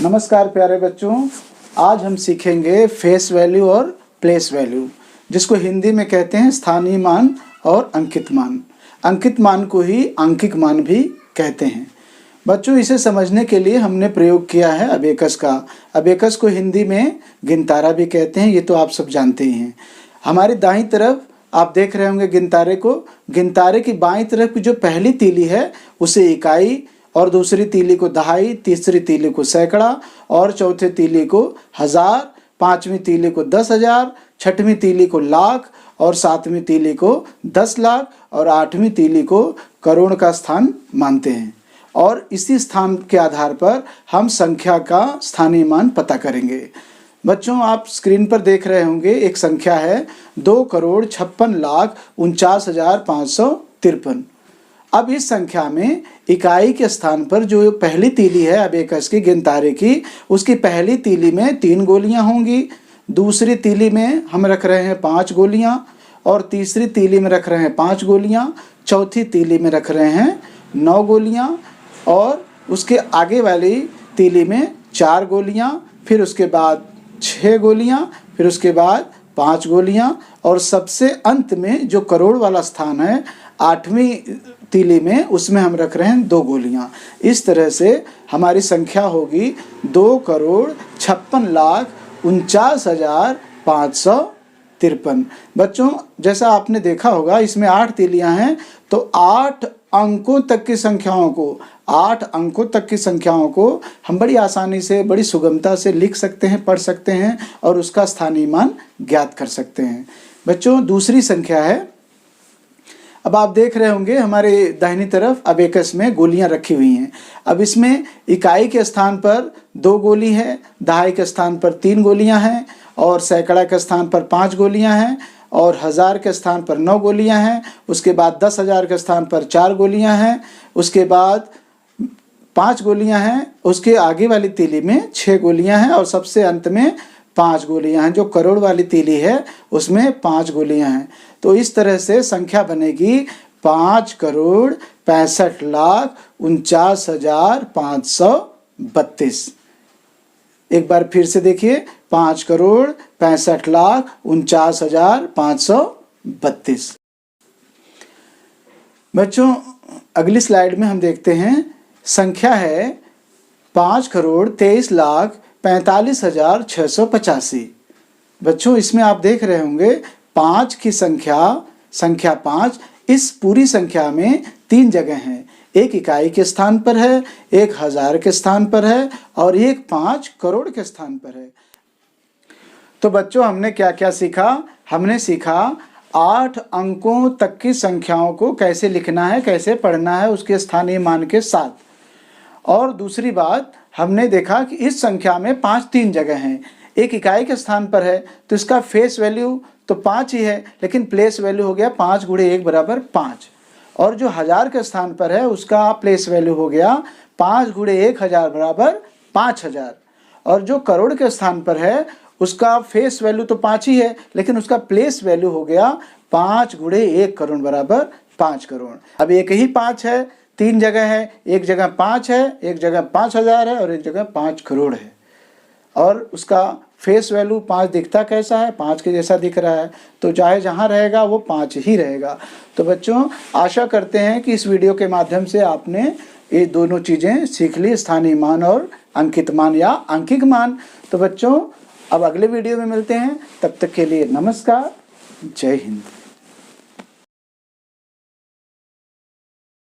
नमस्कार प्यारे बच्चों, आज हम सीखेंगे फेस वैल्यू और प्लेस वैल्यू, जिसको हिंदी में कहते हैं स्थानीय मान और अंकित मान। अंकित मान को ही आंकिक मान भी कहते हैं। बच्चों, इसे समझने के लिए हमने प्रयोग किया है अबेकस का। अबेकस को हिंदी में गिनतारा भी कहते हैं, ये तो आप सब जानते ही हैं। हमारी दाईं तरफ आप देख रहे होंगे गिनतारे को। गिनतारे की बाईं तरफ की जो पहली तीली है उसे इकाई, और दूसरी तीली को दहाई, तीसरी तीली को सैकड़ा, और चौथे तीली को हजार, पांचवी तीली को 10,000, छठवीं तीली को लाख, और सातवीं तीली को 10 लाख, और आठवीं तीली को करोड़ का स्थान मानते हैं। और इसी स्थान के आधार पर हम संख्या का स्थानीय मान पता करेंगे। बच्चों, आप स्क्रीन पर देख रहे होंगे एक संख्या है 2,56,49,553। अब इस संख्या में इकाई के स्थान पर जो पहली तीली है अबेकस की गिनतारे की, उसकी पहली तीली में 3 गोलियां होंगी, दूसरी तीली में हम रख रहे हैं 5 गोलियां, और तीसरी तीली में रख रहे हैं 5 गोलियां, चौथी तीली में रख रहे हैं 9 गोलियां, और उसके आगे वाली तीली में 4 गोलियां, फिर उसके बाद 6 गोलियां, फिर उसके बाद 5 गोलियां, और सबसे अंत में जो करोड़ वाला स्थान है 8वीं तीली में, उसमें हम रख रहे हैं 2 गोलियां। इस तरह से हमारी संख्या होगी 2,56,49,553। बच्चों, जैसा आपने देखा होगा इसमें 8 तीलियां हैं, तो 8 अंकों तक की संख्याओं को हम बड़ी आसानी से, बड़ी सुगमता से लिख सकते हैं, पढ़ सकते हैं और उसका स्थानीय मान ज्ञात कर सकते हैं। बच्चों, दूसरी संख्या है, अब आप देख रहे होंगे हमारे दाहिनी तरफ अबेकस में गोलियां रखी हुई हैं। अब इसमें इकाई के स्थान पर 2 गोली है, दहाई के स्थान पर 3 गोलियां हैं, और सैकड़ा के स्थान पर 5 गोलियां हैं, और हजार के स्थान पर 9 गोलियां हैं। उसके बाद 10,000 के स्थान पर 4 गोलियां हैं, उसके बाद 5 गोलियां हैं, उसके आगे वाली तीली में 6 गोलियां हैं, और सबसे अंत में 5 गोलियां हैं। जो करोड़ वाली तीली है उसमें 5 गोलियां हैं। तो इस तरह से संख्या बनेगी 5,65,49,532। एक बार फिर से देखिए, 5,65,49,532। बच्चों, अगली स्लाइड में हम देखते हैं संख्या है 5,23,45,685। बच्चों, इसमें आप देख रहे होंगे 5 की संख्या 5 इस पूरी संख्या में 3 जगह हैं। एक इकाई के स्थान पर है, एक हजार के स्थान पर है, और एक 5 करोड़ के स्थान पर है। तो बच्चों, हमने क्या क्या सीखा? हमने सीखा 8 अंकों तक की संख्याओं को कैसे लिखना है, कैसे पढ़ना है उसके स्थानीय मान के साथ। और दूसरी बात, हमने देखा कि इस संख्या में 5 3 जगह हैं। एक इकाई के स्थान पर है तो इसका फेस वैल्यू तो 5 ही है, लेकिन प्लेस वैल्यू हो गया 5 × 1 = 5। और जो हजार के स्थान पर है उसका प्लेस वैल्यू हो गया 5 × 1,000 = 5,000। और जो करोड़ के स्थान पर है उसका फेस वैल्यू तो 5 ही है, लेकिन उसका प्लेस वैल्यू हो गया 5 × 1 करोड़ = 5 करोड़। अब एक ही 5 है, 3 जगह है, एक जगह 5 है, एक जगह 5,000 है, और एक जगह 5 करोड़ है। और उसका फेस वैल्यू 5 दिखता कैसा है? 5 के जैसा दिख रहा है, तो चाहे जहाँ रहेगा वो 5 ही रहेगा। तो बच्चों, आशा करते हैं कि इस वीडियो के माध्यम से आपने ये दोनों चीज़ें सीख ली, स्थानीय मान और अंकित मान या आंकिक मान। तो बच्चों, अब अगले वीडियो में मिलते हैं, तब तक के लिए नमस्कार, जय हिंद।